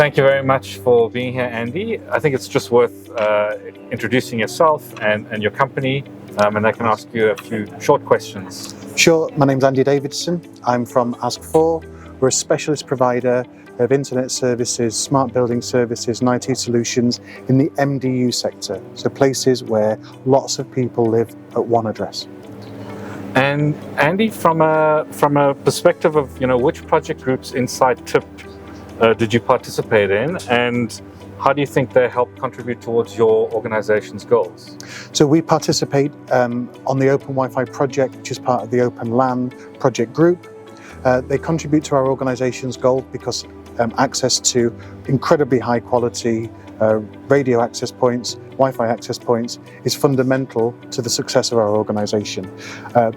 Thank you very much for being here, Andy. I think it's just worth introducing yourself and your company, and I can ask you a few short questions. Sure. My name's Andy Davidson. I'm from Ask4. We're a specialist provider of internet services, smart building services and IT solutions in the MDU sector, so places where lots of people live at one address. And Andy, from a perspective of which project groups inside TIP did you participate in, and how do you think they help contribute towards your organization's goals? So we participate on the OpenWiFi project, which is part of the Open LAN project group. They contribute to our organization's goal because access to incredibly high quality radio access points, Wi-Fi access points is fundamental to the success of our organization.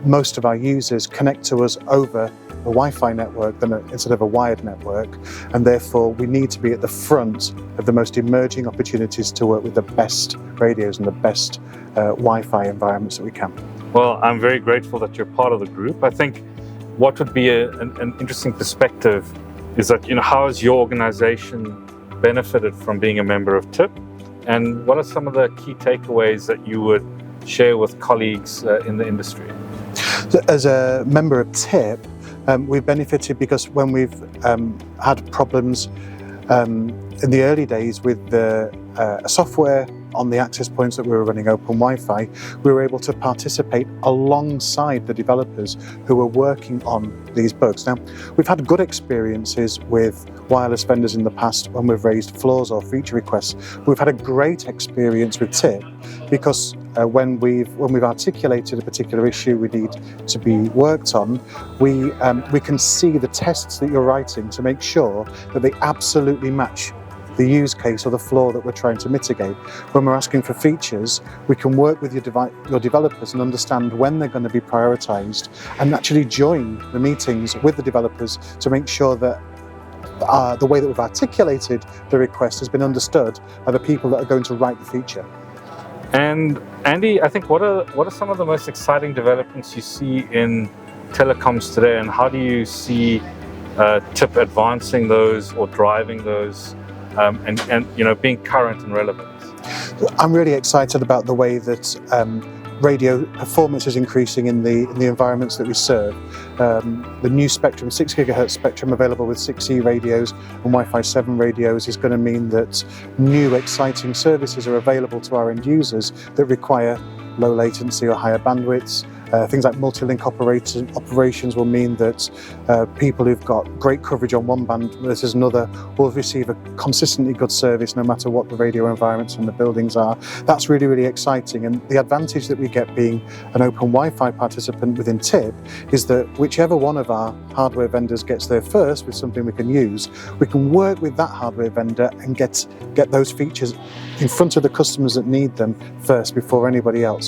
Most of our users connect to us over a Wi-Fi network instead of a wired network, and therefore we need to be at the front of the most emerging opportunities to work with the best radios and the best Wi-Fi environments that we can. Well, I'm very grateful that you're part of the group. I think what would be an interesting perspective is that, how has your organization benefited from being a member of TIP, and what are some of the key takeaways that you would share with colleagues in the industry? So as a member of TIP, we've benefited because when we've had problems in the early days with the software on the access points that we were running OpenWiFi, we were able to participate alongside the developers who were working on these bugs. Now, we've had good experiences with wireless vendors in the past when we've raised flaws or feature requests. We've had a great experience with TIP because when we've articulated a particular issue we need to be worked on, we can see the tests that you're writing to make sure that they absolutely match the use case or the flaw that we're trying to mitigate. When we're asking for features, we can work with your developers and understand when they're going to be prioritized, and actually join the meetings with the developers to make sure that the way that we've articulated the request has been understood by the people that are going to write the feature. And Andy, I think what are some of the most exciting developments you see in telecoms today, and how do you see TIP advancing those or driving those, and being current and relevant? I'm really excited about the way that radio performance is increasing in the environments that we serve. The new spectrum, 6 GHz spectrum available with 6E radios and Wi-Fi 7 radios, is going to mean that new exciting services are available to our end users that require low latency or higher bandwidths. Things like multi-link operations will mean that people who've got great coverage on one band versus another will receive a consistently good service no matter what the radio environments and the buildings are. That's really, really exciting, and the advantage that we get being an open Wi-Fi participant within TIP is that whichever one of our hardware vendors gets there first with something we can use, we can work with that hardware vendor and get those features in front of the customers that need them first before anybody else.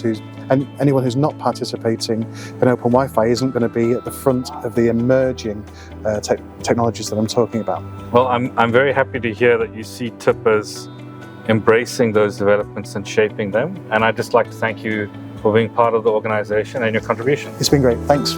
And anyone who's not participating in open Wi-Fi isn't going to be at the front of the emerging technologies that I'm talking about. Well, I'm very happy to hear that you see TIP as embracing those developments and shaping them, and I'd just like to thank you for being part of the organization and your contribution. It's been great. Thanks.